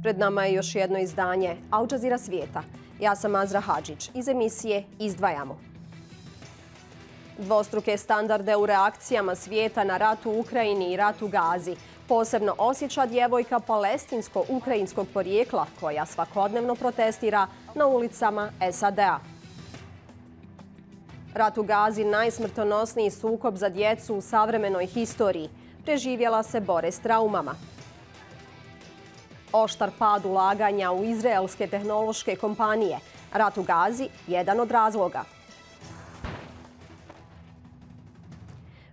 Pred nama je još jedno izdanje Al Jazeera svijeta. Ja sam Azra Hadžić. Iz emisije Izdvajamo. Dvostruke standarde u reakcijama svijeta na rat u Ukrajini i rat u Gazi posebno osjeća djevojka palestinsko-ukrajinskog porijekla koja svakodnevno protestira na ulicama SAD-a. Rat u Gazi najsmrtonosniji sukob za djecu u savremenoj historiji. Preživjela se bore s traumama. Oštar pad ulaganja u izraelske tehnološke kompanije. Rat u Gazi jedan od razloga.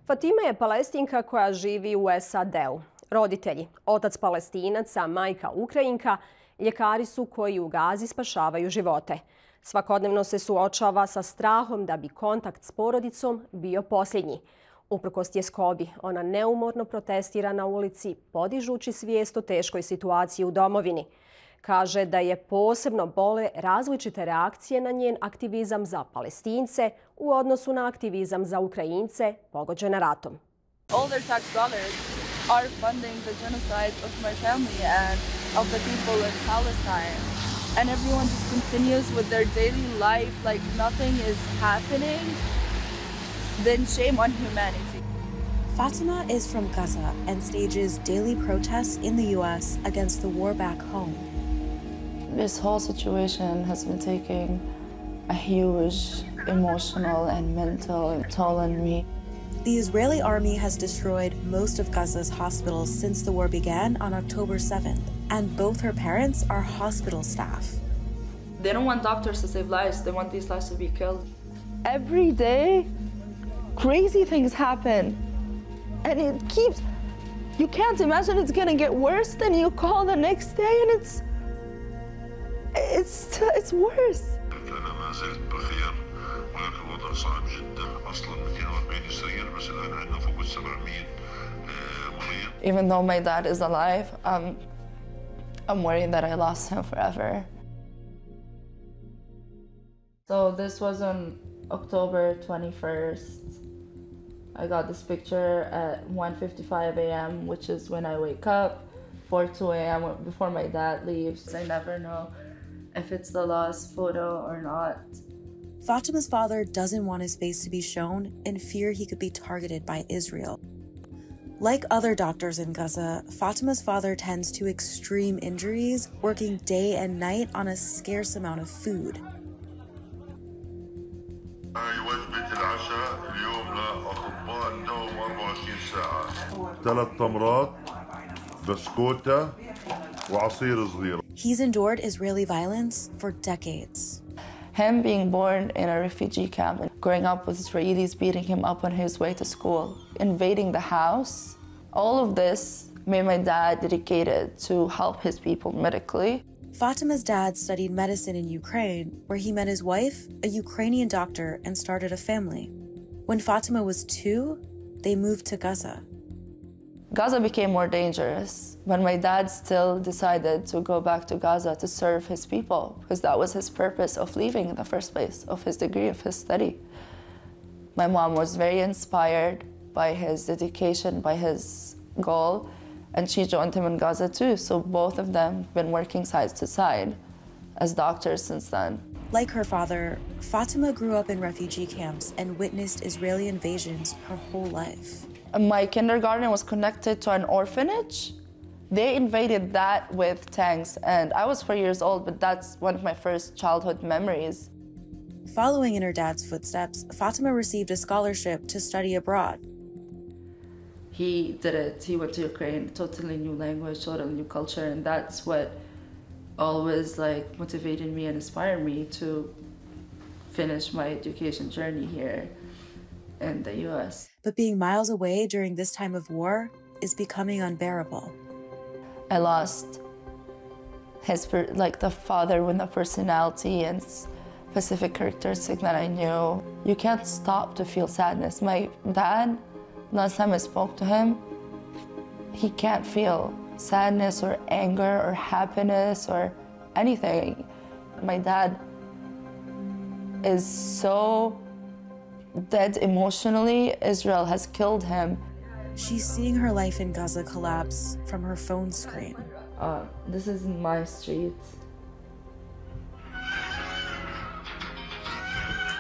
Fatima je Palestinka koja živi u SAD-u. Roditelji, otac Palestinac, a majka Ukrajinka, ljekari su koji u Gazi spašavaju živote. Svakodnevno se suočava sa strahom da bi kontakt s porodicom bio posljednji. Uprkos tjeskobi, ona neumorno protestira na ulici, podižući svijest o teškoj situaciji u domovini. Kaže da je posebno bole različite reakcije na njen aktivizam za Palestince u odnosu na aktivizam za Ukrajince pogođene ratom. All their tax dollars are funding the genocide of my family and of the people in Palestine. And everyone just continues with their daily life like nothing is happening. Then shame on humanity. Fatima is from Gaza and stages daily protests in the U.S. against the war back home. This whole situation has been taking a huge emotional and mental toll on me. The Israeli army has destroyed most of Gaza's hospitals since the war began on October 7th, and both her parents are hospital staff. They don't want doctors to save lives, they want these lives to be killed. Every day, crazy things happen. And it keeps, you can't imagine it's gonna get worse. Then you call the next day and it's worse. أنا ما زلت بخير ولكن الوضع صعب جدا. أصلاً 240 سرير بس الآن عندنا فوق 700 مريض. Even though my dad is alive, I'm worried that I lost him forever. So this was on October 21st. I got this picture at 1:55 a.m., which is when I wake up, 2 a.m. before my dad leaves. I never know if it's the last photo or not. Fatima's father doesn't want his face to be shown in fear he could be targeted by Israel. Like other doctors in Gaza, Fatima's father tends to extreme injuries, working day and night on a scarce amount of food. وجبة العشاء اليوم لأطباء النوم 24 ساعة. 3 تمرات، بسكوتة، وعصير صغير. He's endured Israeli violence for decades. Him being born in a refugee camp and growing up with Israelis beating him up on his way to school, invading the house, all of this made my dad dedicated to help his people medically. Fatima's dad studied medicine in Ukraine, where he met his wife, a Ukrainian doctor, and started a family. When Fatima was 2, they moved to Gaza. Gaza became more dangerous when my dad still decided to go back to Gaza to serve his people, because that was his purpose of leaving in the first place, of his degree, of his study. My mom was very inspired by his dedication, by his goal, and she joined him in Gaza too, so both of them have been working side to side as doctors since then. Like her father, Fatima grew up in refugee camps and witnessed Israeli invasions her whole life. My kindergarten was connected to an orphanage. They invaded that with tanks, and I was 4 years old, but that's one of my first childhood memories. Following in her dad's footsteps, Fatima received a scholarship to study abroad. He did it. He went to Ukraine, totally new language, totally new culture, and that's what always motivated me and inspired me to finish my education journey here in the U.S. But being miles away during this time of war is becoming unbearable. I lost the father with the personality and specific characteristic that I knew. You can't stop to feel sadness. My dad, last time I spoke to him, he can't feel sadness or anger or happiness or anything. My dad is so dead emotionally. Israel has killed him. She's seeing her life in Gaza collapse from her phone screen. This is my street.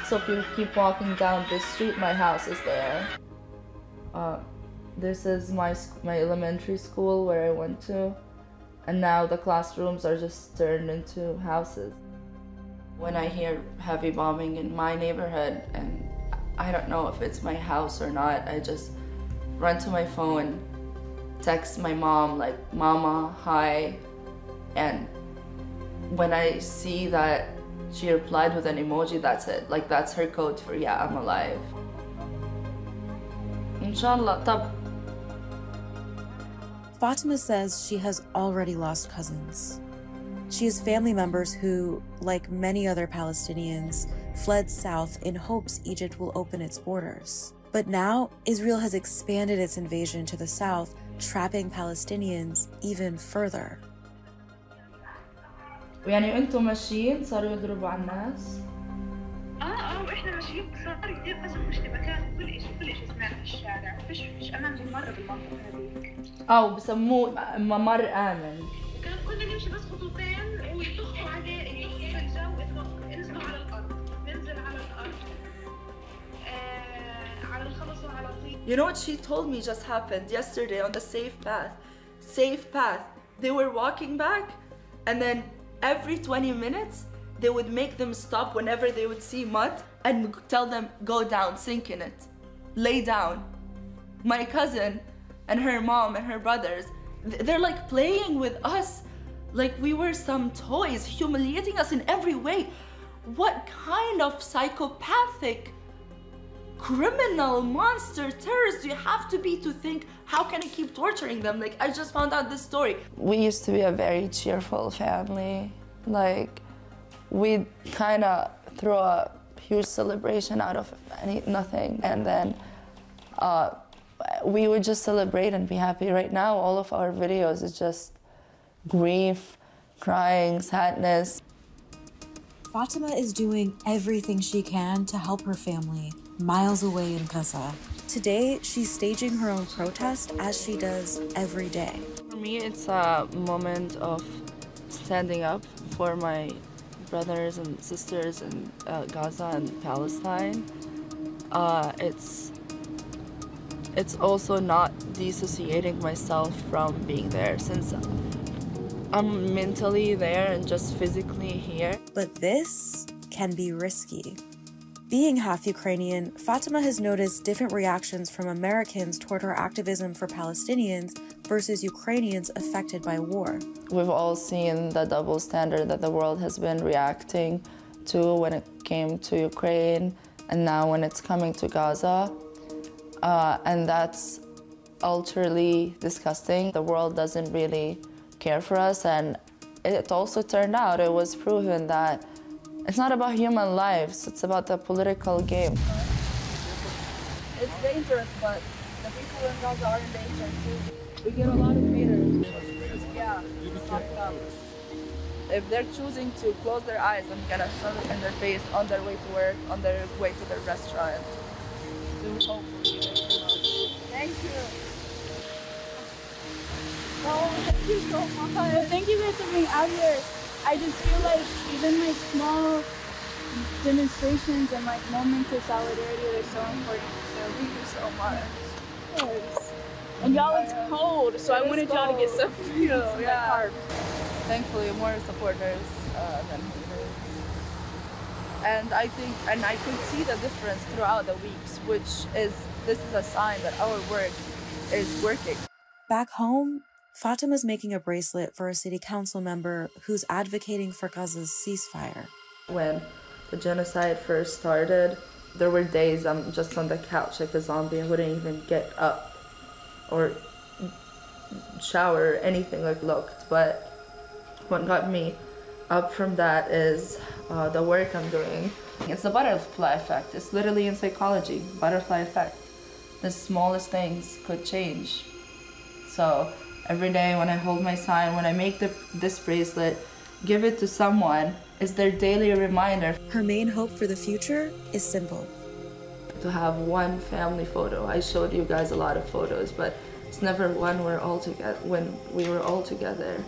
So if you keep walking down this street, my house is there. This is my elementary school where I went to, and now the classrooms are just turned into houses. When I hear heavy bombing in my neighborhood, and I don't know if it's my house or not, I just run to my phone, text my mom like, "Mama, hi," and when I see that she replied with an emoji, that's it. Like, that's her code for, yeah, I'm alive. Inshallah, tab. Fatima says she has already lost cousins. She has family members who, like many other Palestinians, fled south in hopes Egypt will open its borders. But now, Israel has expanded its invasion to the south, trapping Palestinians even further. يعني انتم ماشيين صاروا يضربوا على الناس؟ واحنا ماشيين صار كثير قسم مشتبكات كل شيء سمعنا في الشارع، فيش امان بالمره بالمنطقه هذيك. بسموه ممر آمن. كنا نمشي بس خطوتين ويطخوا عليه يطخوا في الجو، انزلوا على الارض، ننزل على الارض. على الخلص وعلى طين. You know what she told me just happened yesterday on the safe path? Safe path. They were walking back, and then every 20 minutes, they would make them stop whenever they would see mud and tell them, go down, sink in it, lay down. My cousin and her mom and her brothers, they're like playing with us like we were some toys, humiliating us in every way. What kind of psychopathic, criminal, monster, terrorist do you have to be to think, how can I keep torturing them? Like, I just found out this story. We used to be a very cheerful family. Like, we'd kind of throw a huge celebration out of nothing, and then we would just celebrate and be happy. Right now, all of our videos is just grief, crying, sadness. Fatima is doing everything she can to help her family, miles away in Gaza. Today, she's staging her own protest as she does every day. For me, it's a moment of standing up for my brothers and sisters in Gaza and Palestine. It's also not dissociating myself from being there, since I'm mentally there and just physically here. But this can be risky. Being half Ukrainian, Fatima has noticed different reactions from Americans toward her activism for Palestinians versus Ukrainians affected by war. We've all seen the double standard that the world has been reacting to when it came to Ukraine, and now when it's coming to Gaza. And that's ultimately disgusting. The world doesn't really care for us, and it also turned out, it was proven that it's not about human lives, it's about the political game. It's dangerous, but the people in Gaza are in danger too. We get a lot of haters. Yeah, it's fucked up. If they're choosing to close their eyes, I'm gonna shove it in their face on their way to work, on their way to their restaurant. To hopefully they will. Thank you. Oh, thank you so much. Thank you guys for being out here. I just feel like even like small demonstrations and like moments of solidarity are so important. So thank you so much. Yes. And y'all, it's cold, so I wanted y'all to get some food. Yeah. Thankfully, more supporters than haters. And I think, and I could see the difference throughout the weeks, this is a sign that our work is working. Back home, Fatima's making a bracelet for a city council member who's advocating for Gaza's ceasefire. When the genocide first started, there were days I'm just on the couch like a zombie. I wouldn't even get up or shower or anything, like looked. But what got me up from that is the work I'm doing. It's the butterfly effect. It's literally in psychology, butterfly effect. The smallest things could change. So every day when I hold my sign, when I make this bracelet, give it to someone, it's their daily reminder. Her main hope for the future is simple. To have one family photo. I showed you guys a lot of photos, but it's never one when we were all together.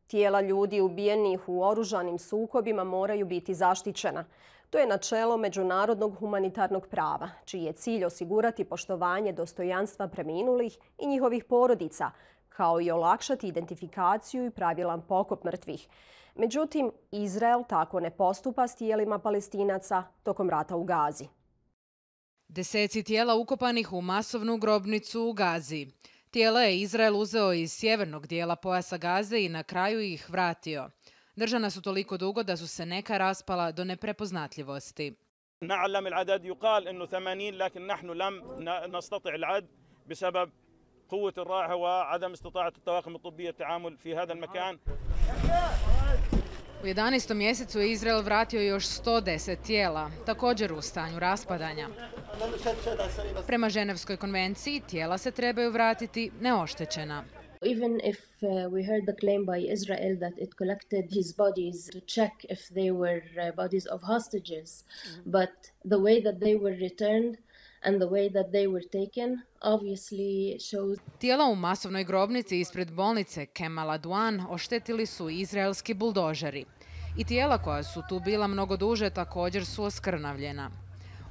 Tijela ljudi ubijenih u oružanim sukobima moraju biti zaštićena. To je načelo međunarodnog humanitarnog prava, čiji je cilj osigurati poštovanje dostojanstva preminulih i njihovih porodica, kao i olakšati identifikaciju i pravilan pokop mrtvih. Međutim, Izrael tako ne postupa s tijelima Palestinaca tokom rata u Gazi. Deseci tijela ukopanih u masovnu grobnicu u Gazi. Tijela je Izrael uzeo iz sjevernog dijela pojasa Gaze i na kraju ih vratio. Držana su toliko dugo da su se neka raspala do neprepoznatljivosti. نعلم العدد يقال انه 80 لكن نحن لم نستطع العد بسبب قوة الرائحة وعدم استطاعة الطواقم الطبية التعامل في هذا المكان. U 11. mjesecu je Izrael vratio još 110 tijela, također u stanju raspadanja. Prema Ženevskoj konvenciji, tijela se trebaju vratiti neoštećena. Even if we heard the claim by Israel that it collected his bodies to check if they were bodies of hostages, but the way that they were returned and the way that they were taken obviously shows. Tijela u masovnoj grobnici ispred bolnice Kemal Adwan oštetili su izraelski buldožeri. I tijela koja su tu bila mnogo duže također su oskrnavljena.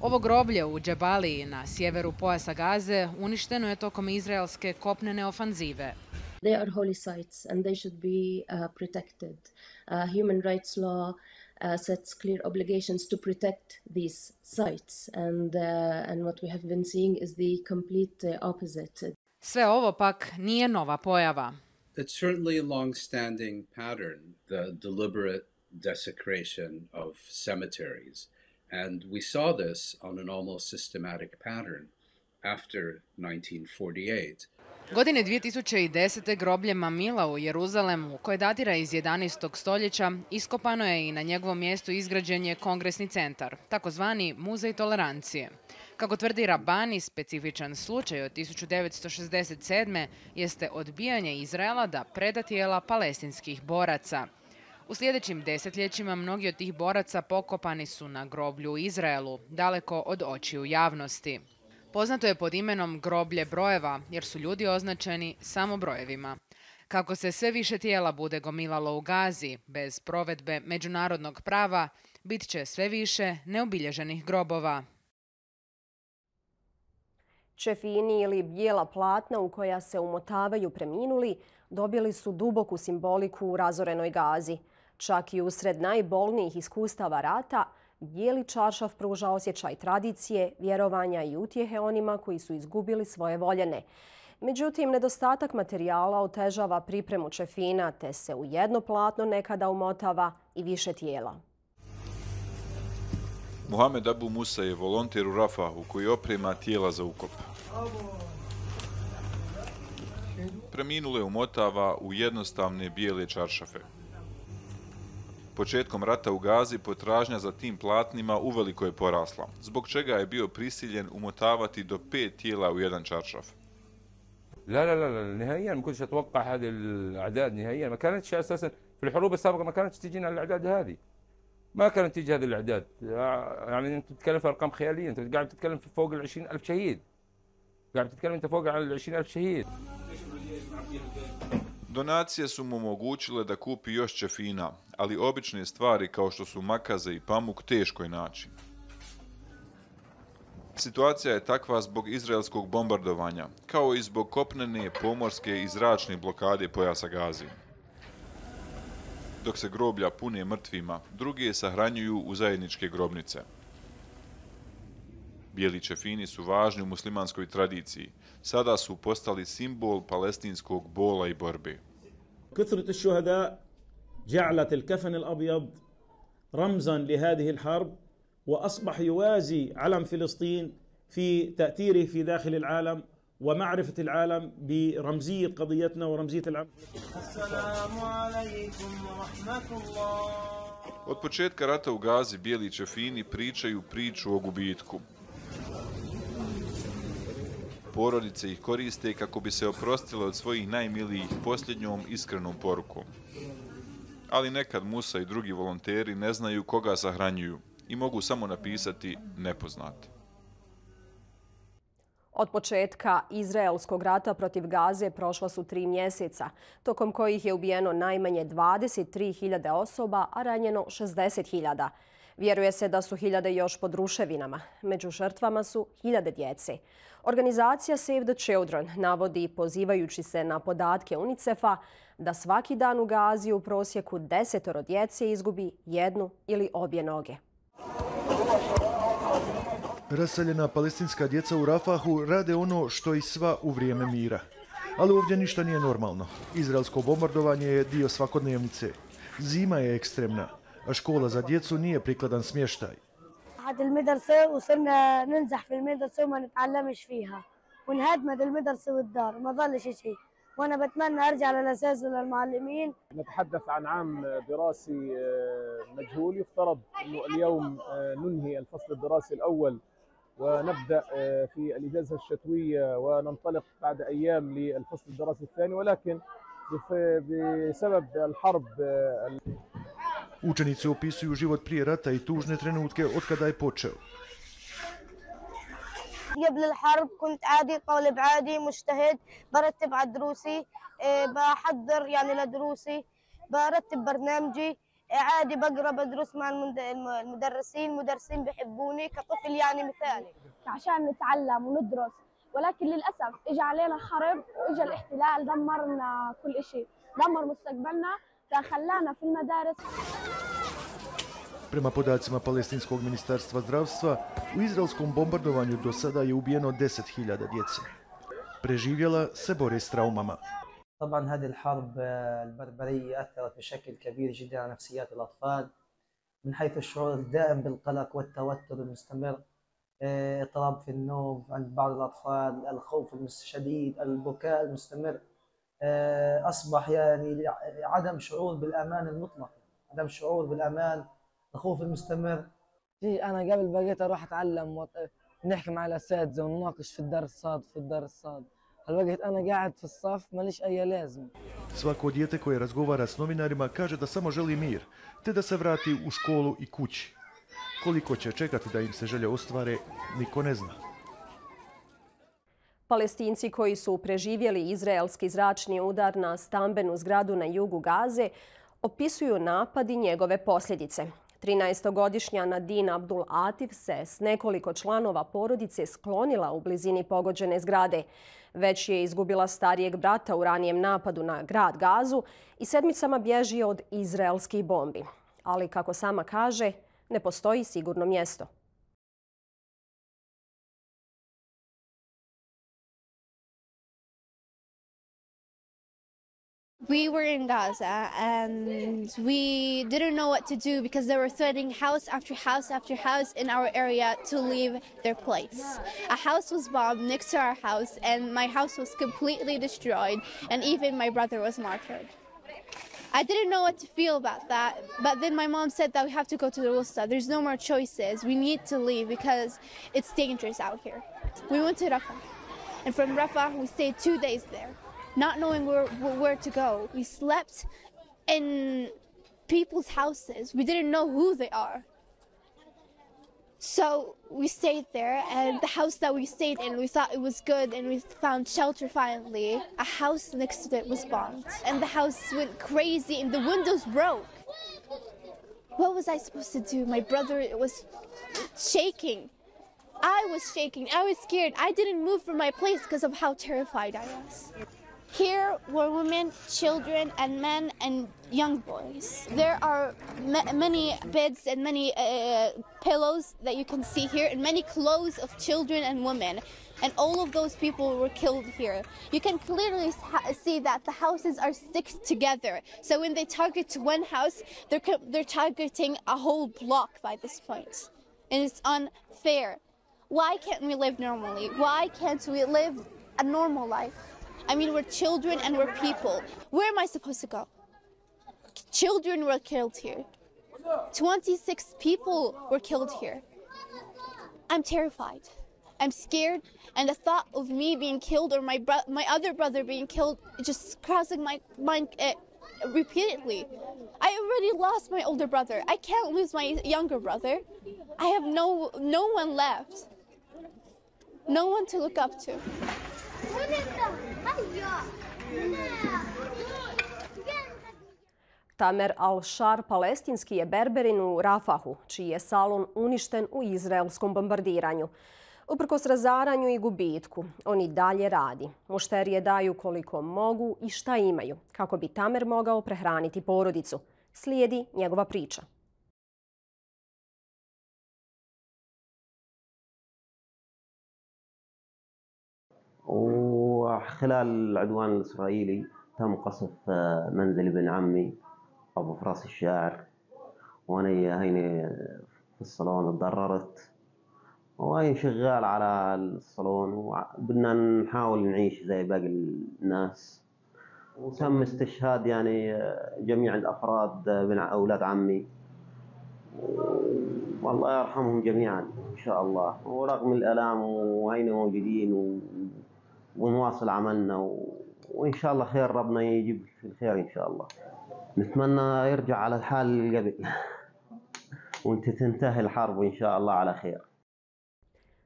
Ovo groblje u Džebaliji na sjeveru pojasa Gaze uništeno je tokom izraelske kopnene ofanzive. They are holy sites and they should be protected. Human rights law sets clear obligations to protect these sites and what we have been seeing is the complete opposite. Sve ovo pak nije nova pojava. It's certainly a long-standing pattern, the deliberate desecration of cemeteries. And we saw this on an almost systematic pattern after 1948. Godine 2010. groblje Mamila u Jeruzalemu, koje datira iz 11. stoljeća, iskopano je i na njegovom mjestu izgrađen je kongresni centar, takozvani muzej tolerancije. Kako tvrdi Rabani, specifičan slučaj od 1967. jeste odbijanje Izraela da preda tijela palestinskih boraca. U sljedećim desetljećima mnogi od tih boraca pokopani su na groblju u Izraelu, daleko od očiju javnosti. Poznato je pod imenom groblje brojeva, jer su ljudi označeni samo brojevima. Kako se sve više tijela bude gomilalo u Gazi, bez provedbe međunarodnog prava, bit će sve više neobilježenih grobova. Čefini ili bijela platna u koja se umotavaju preminuli dobili su duboku simboliku u razorenoj Gazi. Čak i usred najbolnijih iskustava rata, bijeli čaršaf pruža osjećaj tradicije, vjerovanja i utjehe onima koji su izgubili svoje voljene. Međutim, nedostatak materijala otežava pripremu čefina, te se u jedno platno nekada umotava i više tijela. Mohamed Abu Musa je volonter u Rafahu koji oprema tijela za ukop. Preminule umotava u jednostavne bijele čaršafe. Početkom rata u Gazi potražnja za tim platnima uveliko je porasla, zbog čega je bio prisiljen umotavati do 5 tijela u jedan čaršaf. لا نهائيا ما كنتش اتوقع هذه الاعداد نهائيا ما كانتش اساسا في الحروب السابقه ما كانتش تجينا الاعداد هذه ما كانت تيجي هذه الاعداد يعني انت بتتكلم في ارقام خياليه انت قاعد تتكلم في فوق ال 20,000 شهيد قاعد تتكلم انت فوق ال 20,000 شهيد. Donacije su mu omogućile da kupi još čefina, ali obične stvari kao što su makaze i pamuk teško je naći. Situacija je takva zbog izraelskog bombardovanja, kao i zbog kopnene, pomorske i zračne blokade pojasa Gazi. Dok se groblja pune mrtvima, druge sahranjuju u zajedničke grobnice. Bijeli čefini su važni u muslimanskoj tradiciji. Sada su postali simbol palestinskog bola i borbe. كثرة الشهداء جعلت الكفن الأبيض رمزا لهذه الحرب وأصبح يوازي علم فلسطين في تأثيره في داخل العالم ومعرفة العالم برمزية قضيتنا ورمزية العالم. السلام عليكم ورحمة الله. Od početka rata u Gazi bijeli čefini pričaju priču o gubitku. Porodice ih koriste kako bi se oprostile od svojih najmilijih posljednjom iskrenom porukom. Ali nekad Musa i drugi volonteri ne znaju koga sahranjuju i mogu samo napisati nepoznat. Od početka izraelskog rata protiv Gaze prošla su 3 mjeseca, tokom kojih je ubijeno najmanje 23.000 osoba, a ranjeno 60.000. Vjeruje se da su hiljade još pod ruševinama. Među žrtvama su hiljade djece. Organizacija Save the Children navodi, pozivajući se na podatke UNICEF-a, da svaki dan u Gazi u prosjeku 10 djece izgubi jednu ili obje noge. Raseljena palestinska djeca u Rafahu rade ono što i sva u vrijeme mira. Ali ovdje ništa nije normalno. Izraelsko bombardovanje je dio svakodnevnice. Zima je ekstremna, a škola za djecu nije prikladan smještaj. وأنا بتمنى أرجع للأساس وللمعلمين. نتحدث عن عام دراسي مجهول. يفترض إنه اليوم ننهي الفصل الدراسي الأول ونبدأ في الإجازة الشتوية وننطلق بعد أيام للفصل الدراسي الثاني, ولكن بسبب الحرب. Učenici opisuju život prije rata i tužne trenutke od kada je počeo. قبل الحرب كنت عادي طالب عادي مجتهد برتب على دروسي بحضر يعني لدروسي برتب برنامجي عادي بقرا بدرس مع المدرسين بيحبوني كطفل يعني مثالي عشان نتعلم وندرس, ولكن للأسف اجى علينا حرب واجى الاحتلال دمرنا كل شيء, دمر مستقبلنا فخلانا في المدارس. Prema podacima Palestinskog ministarstva zdravstva, u izraelskom bombardovanju do sada je ubijeno 10.000 djece. Preživjela se bore s traumama. طبعا هذه الحرب البربرية أثرت بشكل كبير جدا على نفسيات الأطفال من حيث الشعور الدائم بالقلق والتوتر المستمر, اضطراب في النوم عند بعض الأطفال, الخوف الشديد, البكاء المستمر, أصبح يعني عدم شعور بالأمان المطلق, عدم شعور بالأمان, الخوف المستمر. أنا قبل بقيت أروح أتعلم ونحكي مع الأساتذة ونناقش في الدرس الصاد. هالوقت أنا قاعد في الصف ماليش أي لازمة. Svako dijete koje razgovara s novinarima kaže da samo želi mir, te da se vrati u školu i kući. Koliko će čekati da im se želje ostvare, niko ne zna. Palestinci koji su preživjeli izraelski zračni udar na stambenu zgradu na jugu Gaze opisuju napad i njegove posljedice. 13-godišnja Nadine Abdul Atif se s nekoliko članova porodice sklonila u blizini pogođene zgrade. Već je izgubila starijeg brata u ranijem napadu na grad Gazu i sedmicama bježi od izraelskih bombi. Ali, kako sama kaže, ne postoji sigurno mjesto. We were in Gaza and we didn't know what to do because they were threatening house after house after house in our area to leave their place. A house was bombed next to our house and my house was completely destroyed and even my brother was martyred. I didn't know what to feel about that, but then my mom said that we have to go to the Wusta. There's no more choices. We need to leave because it's dangerous out here. We went to Rafah, and from Rafah we stayed 2 days there, not knowing where to go. We slept in people's houses. We didn't know who they are. So we stayed there, and the house that we stayed in, we thought it was good, and we found shelter finally. A house next to it was bombed, and the house went crazy, and the windows broke. What was I supposed to do? My brother was shaking. I was shaking. I was scared. I didn't move from my place because of how terrified I was. Here were women, children, and men and young boys. There are many beds and many pillows that you can see here, and many clothes of children and women. And all of those people were killed here. You can clearly see that the houses are sticked together. So when they target one house, they're targeting a whole block by this point. And it's unfair. Why can't we live normally? Why can't we live a normal life? I mean, we're children and we're people. Where am I supposed to go? Children were killed here. 26 people were killed here. I'm terrified. I'm scared, and the thought of me being killed or my other brother being killed just crossing my mind repeatedly. I already lost my older brother. I can't lose my younger brother. I have no one left. no one to look up to. Tamer al-Shar palestinski je berberin u Rafahu, čiji je salon uništen u izraelskom bombardiranju. Uprkos razaranju i gubitku, on i dalje radi. Mušterije daju koliko mogu i šta imaju, kako bi Tamer mogao prehraniti porodicu. Slijedi njegova priča. وخلال العدوان الإسرائيلي تم قصف منزل ابن عمي أبو فراس الشاعر، وأنا هيني في الصالون تضررت، وهي شغال على الصالون وبدنا نحاول نعيش زي باقي الناس. وتم استشهاد يعني جميع الأفراد من أولاد عمي، والله يرحمهم جميعا إن شاء الله. ورغم الآلام وهينا موجودين ونواصل عملنا وإن شاء الله خير، ربنا يجيب في الخير إن شاء الله. نتمنى يرجع على الحال اللي قبل وانت تنتهي الحرب إن شاء الله على خير.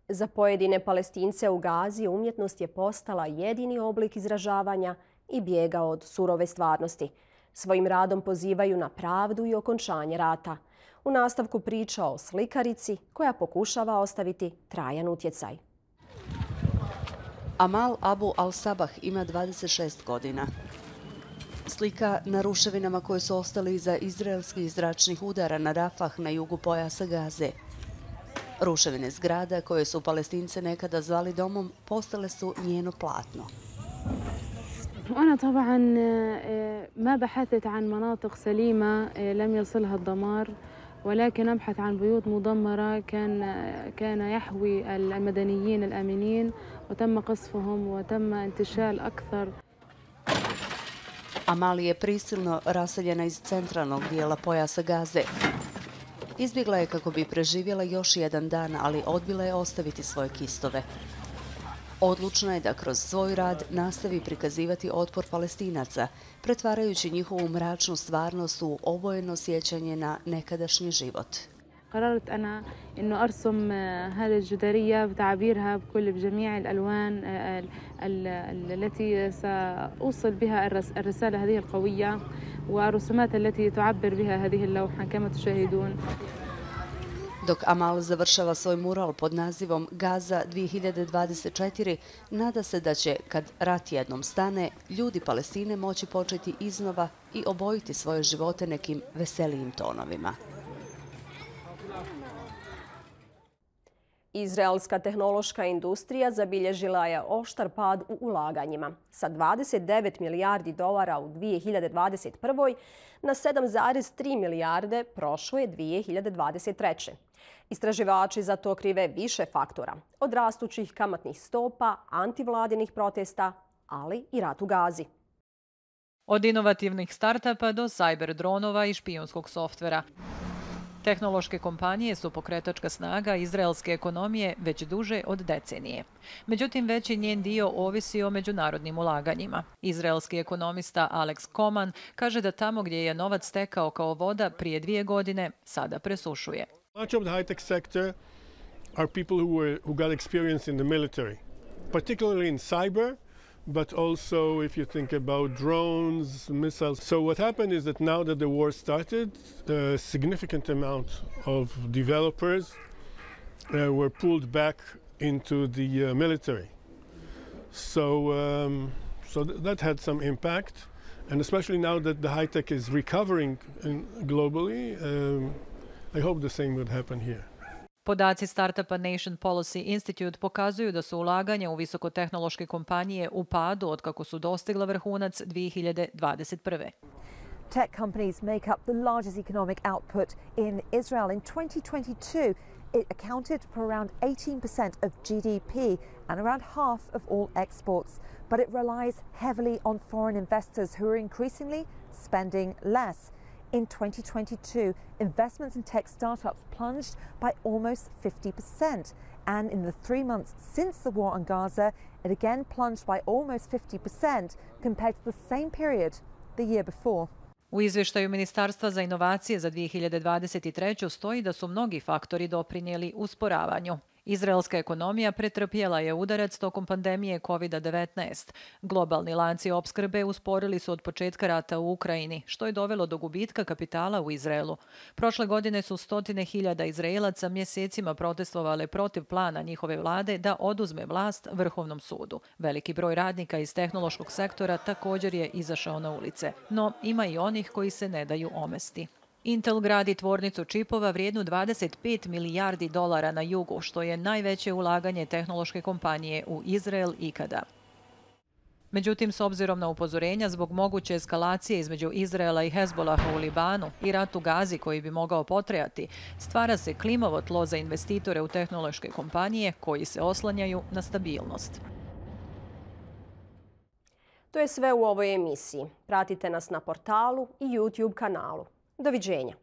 Za pojedine Palestince u Gazi umjetnost je postala jedini oblik izražavanja i bijega od surove stvarnosti. Svojim radom pozivaju na pravdu i okončanje rata. U nastavku priča o slikarici koja pokušava ostaviti trajan utjecaj. Amal Abu al-Sabah ima 26 godina. Slika na ruševinama koje su ostali iza izraelskih zračnih udara na Rafah na jugu pojasa Gaze. Ruševine zgrada koje su Palestince nekada zvali domom postale su njeno platno. وأنا طبعاً ما بحثت عن مناطق سليمة لم يصلها الدمار، ولكن أبحث عن بيوت مدمرة كان يحوي المدنيين الآمنين وتم قصفهم وتم انتشال أكثر. Amal je prisilno raseljena iz centralnog dijela pojasa Gaze. Izbjegla je kako bi preživjela još jedan dan, ali odbila je ostaviti svoje kistove. Odlučna je da kroz svoj rad nastavi prikazivati otpor Palestinaca, pretvarajući njihovu mračnu stvarnost u obojeno sjećanje na nekadašnji život. قررت أنا إنه أرسم هذه الجدارية بتعبيرها بجميع الألوان التي سأوصل بها الرسالة هذه القوية والرسومات التي تعبر بها هذه اللوحة كما تشاهدون. Dok Amal završava svoj mural pod nazivom Gaza 2024, nada se da će, kad rat jednom stane, ljudi Palestine moći početi iznova i obojiti svoje živote nekim veselijim tonovima. Izraelska tehnološka industrija zabilježila je oštar pad u ulaganjima sa 29 milijardi dolara u 2021. na 7,3 milijarde prošle 2023. Istraživači za to krive više faktora, od rastućih kamatnih stopa, antivladinih protesta, ali i rat u Gazi. Od inovativnih startupa do cyber dronova i špijunskog softvera. Tehnološke kompanije su pokretačka snaga izraelske ekonomije već duže od decenije. Međutim, veći njen dio ovisi o međunarodnim ulaganjima. Izraelski ekonomista Alex Koman kaže da tamo gdje je novac stekao kao voda prije 2 godine, sada presušuje. Much of the high-tech sector are people who got experience in the military, particularly in cyber, but also if you think about drones, missiles. So what happened is that now that the war started, a significant amount of developers were pulled back into the military. So that had some impact, and especially now that the high tech is recovering globally, I hope the same would happen here. Podaci startupa Nation Policy Institute pokazuju da su ulaganja u visokotehnološke kompanije u padu od kako su dostigla vrhunac 2021. Tech companies make up the largest economic output in Israel. In 2022, it accounted for around 18% of GDP and around half of all exports. But it relies heavily on foreign investors who are increasingly spending less. In 2022, investments in tech startups plunged by almost 50%. And in the 3 months since the war on Gaza, it again plunged by almost 50% compared to the same period the year before. U izvještaju Ministarstva za inovacije za 2023. stoji da su mnogi faktori doprinijeli usporavanju. Izraelska ekonomija pretrpjela je udarac tokom pandemije COVID-19. Globalni lanci opskrbe usporili su od početka rata u Ukrajini, što je dovelo do gubitka kapitala u Izraelu. Prošle godine su 100.000 Izraelaca mjesecima protestovale protiv plana njihove vlade da oduzme vlast Vrhovnom sudu. Veliki broj radnika iz tehnološkog sektora također je izašao na ulice, no ima i onih koji se ne daju omesti. Intel gradi tvornicu čipova vrijednu $25 milijardi na jugu, što je najveće ulaganje tehnološke kompanije u Izrael ikada. Međutim, s obzirom na upozorenja zbog moguće eskalacije između Izraela i Hezbolaha u Libanu i rat u Gazi koji bi mogao potrajati, stvara se klimavo tlo za investitore u tehnološke kompanije koji se oslanjaju na stabilnost. To je sve u ovoj emisiji. Pratite nas na portalu i YouTube kanalu. Doviđenja.